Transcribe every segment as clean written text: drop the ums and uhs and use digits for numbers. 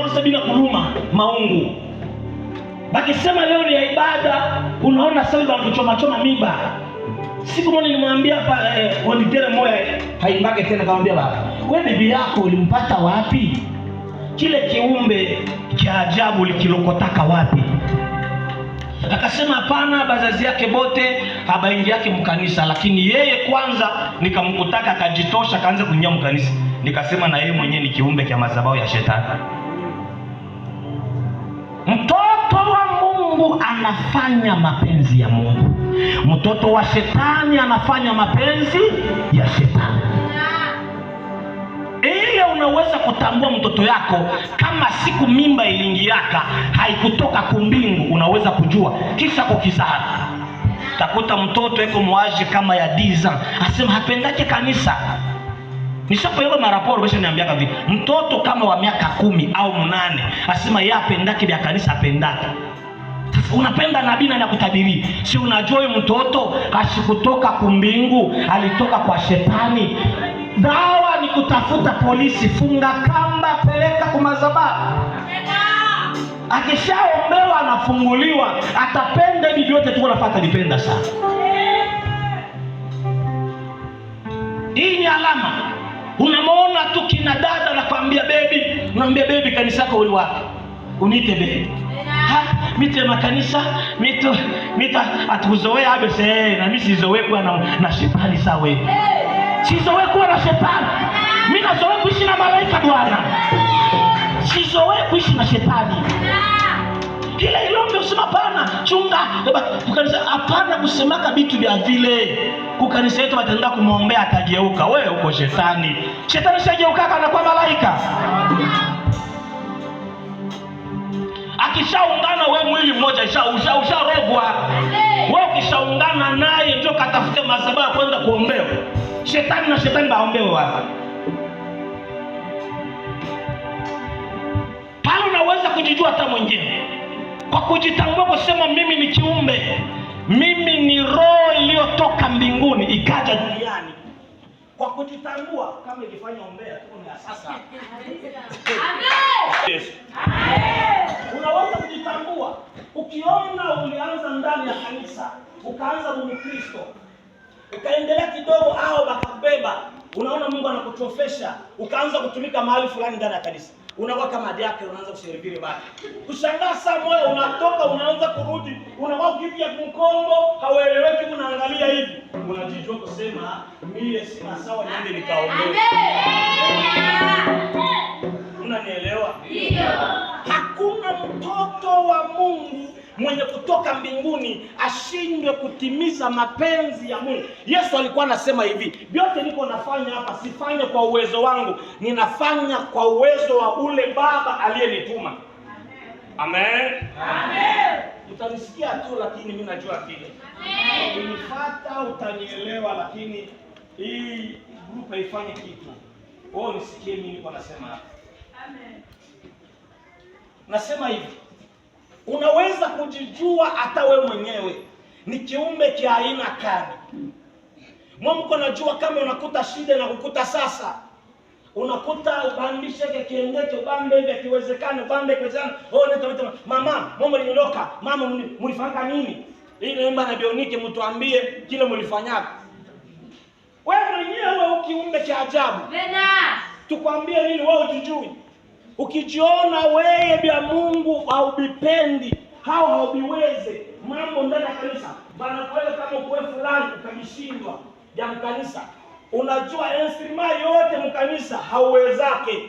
unaanza bila kuluma maungu. Bakisema leo ni ya ibada, unaona sasa kuchoma miba. Siku moja nilimwambia hapa Ondidere moya haimbake tena, kaambia baba, wewe bibi yako ulimpata wapi? Kile kiumbe cha ajabu likilokotaka wapi? Akasema hapana, bazazi yake bote habaingi yake mkanisa, lakini yeye kwanza nikamkutaka akajitosha kaanza kuingia mkanisa. Nikasema na yeye mwenyewe ni kiumbe cha madhabahu ya shetani. Mtoto wa Mungu anafanya mapenzi ya Mungu. Mtoto wa shetani anafanya mapenzi ya shetani. Ile unaweza kutambua mtoto yako kama siku mimba iliingiaka haikutoka kumbingu, unaweza kujua kisha kukizaa. Takuta mtoto yuko mwaje kama ya 10 ans, asema hapendake kanisa. Nishapoyeko maraporo besha niambiaka vipi, mtoto kama wa miaka 10 au 8 asema yeye apendake vya kanisa apendake. Sasa unapenda nabii na kutabiri, si unajua mtoto ashikutoka kumbingu, alitoka kwa shetani. Dawa ni kutafuta polisi, funga kamba, peleka kwa madhabahu. Akishaombewa anafunguliwa, atapenda hivi vyote tu unafuata nipenda sana. Hii ni alama. Unamwona tu kina dada nakwambia baby, unamwambia baby kanisa yako uliwapi? Unite baby. Mite makanisa, mita atuzoea abese na mimi sizoea kuwa na shetani sawa wewe. Sizoea kuwa na shetani. Mimi nazoea kuishi na malaika Bwana. Sizoea kuishi na shetani. Kila ilombe usema pana, chunga, kukanisa hapana kusemaka vitu vya vile. Kukanisa yetu wataenda kumwombea atageuka. Wewe uko shetani. Shetani shageuka kana kwa malaika. Akishaungana wewe mwili mmoja usharogwa. Wewe ukishaungana naye ndio katafute madhabahu kwenda kuombewa. Shetani na shetani baombewe wapi? Pale unaweza kujijua hata mwenyewe. Kwa kujitambua kusema mimi ni kiumbe. Mimi ni roho iliyotoka mbinguni ikaja duniani. Kwa kujitambua kama ikifanya ombea tu ni sasa. Amen. Yes. Amen. Unaweza kujitambua ukiona ulianza ndani ya kanisa, ukaanza Mkristo. Ukaendelea kidogo au bakabeba, unaona Mungu anakutrofesha, ukaanza kutumika mahali fulani ndani ya kanisa. Unakuwa kama diake, unaanza kushiriki baki. Kushangaa saa moja unatoka unaanza kurudi, unakuwa kitu ya mkongo, haueleweki, unaangalia hivi. Unajijua kusema mimi sina sawa niende nikaombe. Unanielewa? Ndio. Hakuna mtoto wa Mungu mwenye kutoka mbinguni ashindwe kutimiza mapenzi ya Mungu. Yesu alikuwa anasema hivi, vyote niko nafanya hapa sifanye kwa uwezo wangu, ninafanya kwa uwezo wa ule Baba aliyenituma. Amen. Amen. Utanisikia tu lakini mimi najua vile. Amen. Unifuata utanielewa, lakini hii grupa ifanye kitu. Wewe nisikie mimi niko nasema hapa. Amen. Nasema hivi, unaweza kujijua hata wewe mwenyewe ni kiumbe cha aina gani. Mungu anajua kama unakuta shida na kukuta sasa. Unakuta ubandishe kiendeke ubambe hivi kiwezekane ubambe kiwezekane. Nenda mama, Mungu aliniloka. Mama mlifanya nini? Ile namba na bionike mtuambie kile mlifanyaka. Wewe mwenyewe ukiumbe cha ajabu. Nena. Tukwambie nini wewe ujijui? Ukijiona wewe bia Mungu au bipendi hao haubiweze mambo ndani ya kanisa bana kwenda kama kwa fulani ukajishindwa ya mkanisa, unajua instrument yote mkanisa hauwezake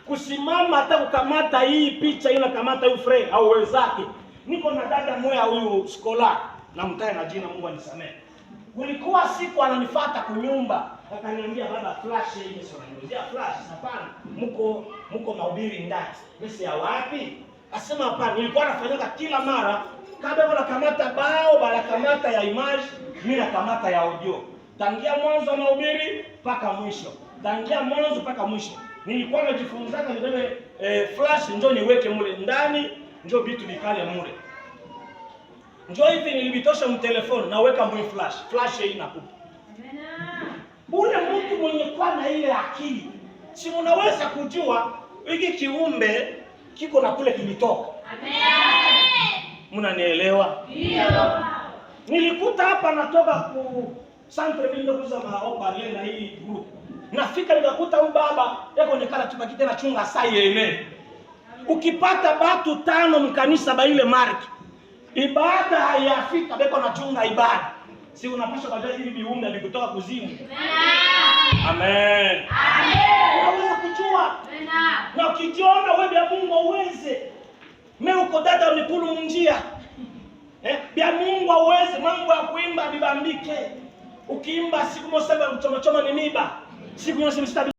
kusimama hata kukamata hii picha ina kamata hiyo frame hauwezake. Niko na dada moya huyu skola na mtaye na jina Mungu anisamee. Kulikuwa siku ananifuata kunyumba akaniambia baba flash hii sio ndio flash hapana mko mahubiri ndani mimi ya wapi? Asema hapana, nilikuwa nafanyaka kila mara kabla wala kamata bao bala kamata ya image mimi na kamata ya audio tangia mwanzo wa mahubiri mpaka mwisho, tangia mwanzo mpaka mwisho nilikuwa najifunzaka nibebe flash ndio niweke mule ndani ndio vitu vikale mule njoo hivi nilibitosha mtelefoni naweka mwe flash hii nakupa. Ule mtu mwenye kwa na ile akili si unaweza kujua hiki kiumbe kiko na kule kilitoka. Amen. Mnanielewa? Ndio. Nilikuta hapa natoka ku Centre Ville kuuza maoparle na hii group. Nafika nikakuta huyu baba yako onekana tubaki tena chunga saa yele. Ukipata batu 5 mkanisa ba ile mark. Ibada hayafika beko na chunga ibada. Si unapaswa baadaye hivi viumbe vikutoka kuzimu. Amen. Amen. Unaweza kujua. Amen. Na ukijiona wewe bya Mungu uweze. Mimi uko dada unipulu njia. Bya Mungu uweze mambo ya kuimba bibambike. Ukiimba siku moja mchoma choma ni miba. Siku nyingine